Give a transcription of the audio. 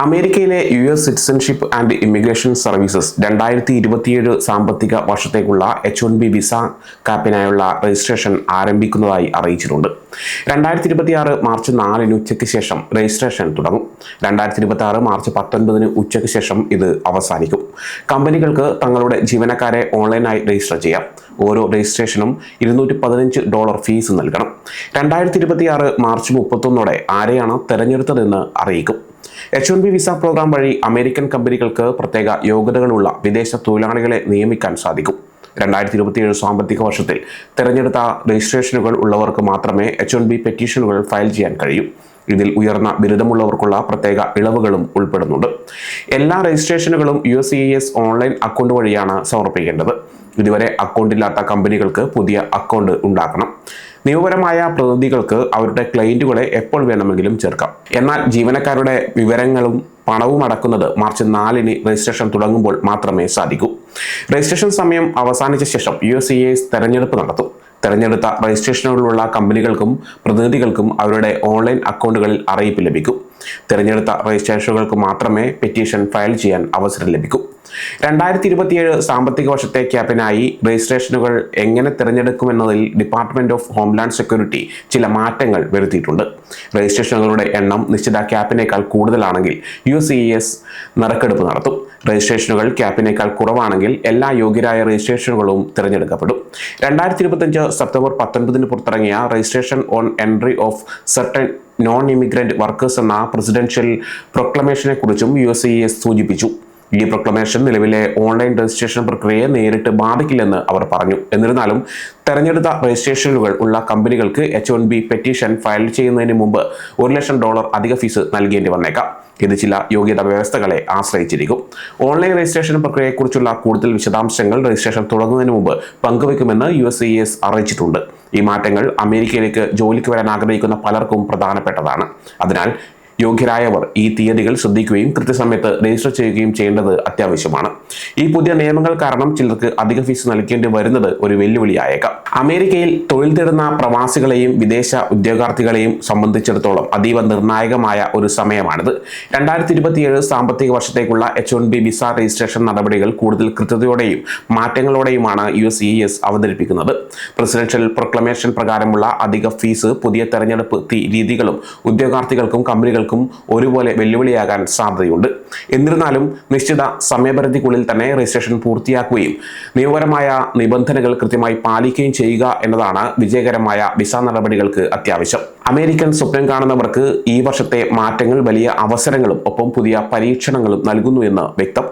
അമേരിക്കയിലെ US citizenship and immigration services 2027 സാമ്പത്തിക വർഷത്തേക്കുള്ള H-1B വിസ കാപ്പിനായുള്ള രജിസ്ട്രേഷൻ ആരംഭിക്കുന്നതായി അറിയിച്ചിട്ടുണ്ട്. 2026 മാർച്ച് 4 ഉച്ചയ്ക്ക് ശേഷം രജിസ്ട്രേഷൻ തുടങ്ങും. 2026 മാർച്ച് 19 ഉച്ചയ്ക്ക് ശേഷം ഇത് അവസാനിക്കും. കമ്പനികൾക്ക് തങ്ങളുടെ ജീവനക്കാരെ ഓൺലൈനായി രജിസ്റ്റർ ചെയ്യാം. ഓരോ രജിസ്ട്രേഷനും $215 ഫീസ് നൽകണം. 2026 മാർച്ച് 31 ആരെയാണ് തെരഞ്ഞെടുത്തതെന്ന് അറിയിക്കും. H-1B വിസ പ്രോഗ്രാം വഴി അമേരിക്കൻ കമ്പനികൾക്ക് പ്രത്യേക യോഗ്യതകളുള്ള വിദേശ തൊഴിലാളികളെ നിയമിക്കാൻ സാധിക്കും. 2027 സാമ്പത്തിക വർഷത്തിൽ തിരഞ്ഞെടുത്ത രജിസ്ട്രേഷനുകൾ ഉള്ളവർക്ക് മാത്രമേ H-1B പെറ്റീഷനുകൾ ഫയൽ ചെയ്യാൻ കഴിയൂ. ഇതിൽ ഉയർന്ന ബിരുദമുള്ളവർക്കുള്ള പ്രത്യേക ഇളവുകളും ഉൾപ്പെടുന്നുണ്ട്. എല്ലാ രജിസ്ട്രേഷനുകളും USCIS ഓൺലൈൻ അക്കൗണ്ട് വഴിയാണ് സമർപ്പിക്കേണ്ടത്. ഇതുവരെ അക്കൗണ്ട് ഇല്ലാത്ത കമ്പനികൾക്ക് പുതിയ അക്കൗണ്ട് ഉണ്ടാക്കണം. നിയമപരമായ പ്രതിനിധികൾക്ക് അവരുടെ ക്ലയന്റുകളെ എപ്പോൾ വേണമെങ്കിലും ചേർക്കാം. എന്നാൽ ജീവനക്കാരുടെ വിവരങ്ങളും പണവും അടക്കുന്നത് മാർച്ച് 4 രജിസ്ട്രേഷൻ തുടങ്ങുമ്പോൾ മാത്രമേ സാധിക്കൂ. രജിസ്ട്രേഷൻ സമയം അവസാനിച്ച ശേഷം USCIS തെരഞ്ഞെടുപ്പ് നടത്തും. തെരഞ്ഞെടുത്ത രജിസ്ട്രേഷനുകളുള്ള കമ്പനികൾക്കും പ്രതിനിധികൾക്കും അവരുടെ ഓൺലൈൻ അക്കൗണ്ടുകളിൽ അറിയിപ്പ് ലഭിക്കും. തിരഞ്ഞെടുത്ത രജിസ്ട്രേഷനുകൾക്ക് മാത്രമേ പെറ്റീഷൻ ഫയൽ ചെയ്യാൻ അവസരം ലഭിക്കൂ. 2027 സാമ്പത്തിക വർഷത്തെ ക്യാപ്പിനായി രജിസ്ട്രേഷനുകൾ എങ്ങനെ തിരഞ്ഞെടുക്കുമെന്നതിൽ ഡിപ്പാർട്ട്മെന്റ് ഓഫ് ഹോംലാൻഡ് സെക്യൂരിറ്റി ചില മാറ്റങ്ങൾ വരുത്തിയിട്ടുണ്ട്. രജിസ്ട്രേഷനുകളുടെ എണ്ണം നിശ്ചിത ക്യാപ്പിനേക്കാൾ കൂടുതലാണെങ്കിൽ USCIS നറുക്കെടുപ്പ് നടത്തും. രജിസ്ട്രേഷനുകൾ ക്യാപ്പിനേക്കാൾ കുറവാണെങ്കിൽ എല്ലാ യോഗ്യരായ രജിസ്ട്രേഷനുകളും തിരഞ്ഞെടുക്കപ്പെടും. 2025 സെപ്റ്റംബർ 19 പുറത്തിറങ്ങിയ registration on entry of certain non immigrant workers എന്ന പ്രസിഡൻഷ്യൽ പ്രൊക്ലമേഷനെ കുറിച്ചും USCIS സൂചിപ്പിച്ചു. ഈ പ്രൊക്ലമേഷൻ നിലവിലെ ഓൺലൈൻ രജിസ്ട്രേഷൻ പ്രക്രിയയെ നേരിട്ട് ബാധിക്കില്ലെന്ന് അവർ പറഞ്ഞു. എന്നിരുന്നാലും തെരഞ്ഞെടുത്ത രജിസ്ട്രേഷനുകൾ ഉള്ള കമ്പനികൾക്ക് H-1B പെറ്റീഷൻ ഫയൽ ചെയ്യുന്നതിന് മുമ്പ് $1,00,000 അധിക ഫീസ് നൽകേണ്ടി വന്നേക്കാം. ഇത് ചില യോഗ്യതാ വ്യവസ്ഥകളെ ആശ്രയിച്ചിരിക്കും. ഓൺലൈൻ രജിസ്ട്രേഷൻ പ്രക്രിയയെക്കുറിച്ചുള്ള കൂടുതൽ വിശദാംശങ്ങൾ രജിസ്ട്രേഷൻ തുടങ്ങുന്നതിന് മുമ്പ് പങ്കുവെക്കുമെന്ന് USCIS അറിയിച്ചിട്ടുണ്ട്. ഈ മാറ്റങ്ങൾ അമേരിക്കയിലേക്ക് ജോലിക്ക് വരാൻ ആഗ്രഹിക്കുന്ന പലർക്കും പ്രധാനപ്പെട്ടതാണ്. അതിനാൽ യോഗ്യരായവർ ഈ തീയതികൾ ശ്രദ്ധിക്കുകയും കൃത്യസമയത്ത് രജിസ്റ്റർ ചെയ്യുകയും ചെയ്യേണ്ടത് അത്യാവശ്യമാണ്. ഈ പുതിയ നിയമങ്ങൾ കാരണം ചിലർക്ക് അധിക ഫീസ് നൽകേണ്ടി വരുന്നത് ഒരു വെല്ലുവിളിയായേക്കാം. അമേരിക്കയിൽ തൊഴിൽ തേടുന്ന പ്രവാസികളെയും വിദേശ ഉദ്യോഗാർത്ഥികളെയും സംബന്ധിച്ചിടത്തോളം അതീവ നിർണായകമായ ഒരു സമയമാണിത്. 2027 സാമ്പത്തിക വർഷത്തേക്കുള്ള H-1B വിസ രജിസ്ട്രേഷൻ നടപടികൾ കൂടുതൽ കൃത്യതയോടെയും മാറ്റങ്ങളോടെയുമാണ് USCIS അവതരിപ്പിക്കുന്നത്. പ്രസിഡൻഷ്യൽ പ്രൊക്ലമേഷൻ പ്രകാരമുള്ള അധിക ഫീസ് പുതിയ തെരഞ്ഞെടുപ്പ് രീതികളും ഉദ്യോഗാർത്ഥികൾക്കും കമ്പനികൾക്കും ഒരുപോലെ വെല്ലുവിളിയാകാൻ സാധ്യതയുണ്ട്. എന്നിരുന്നാലും നിശ്ചിത സമയപരിധിക്കുള്ളിൽ തന്നെ രജിസ്ട്രേഷൻ പൂർത്തിയാക്കുകയും നിയമപരമായ നിബന്ധനകൾ കൃത്യമായി പാലിക്കുകയും ചെയ്യുക എന്നതാണ് വിജയകരമായ വിസ നടപടികൾക്ക് അത്യാവശ്യം. അമേരിക്കൻ സ്വപ്നം കാണുന്നവർക്ക് ഈ വർഷത്തെ മാറ്റങ്ങൾ വലിയ അവസരങ്ങളും ഒപ്പം പുതിയ പരീക്ഷണങ്ങളും നൽകുന്നു എന്ന് വ്യക്തം.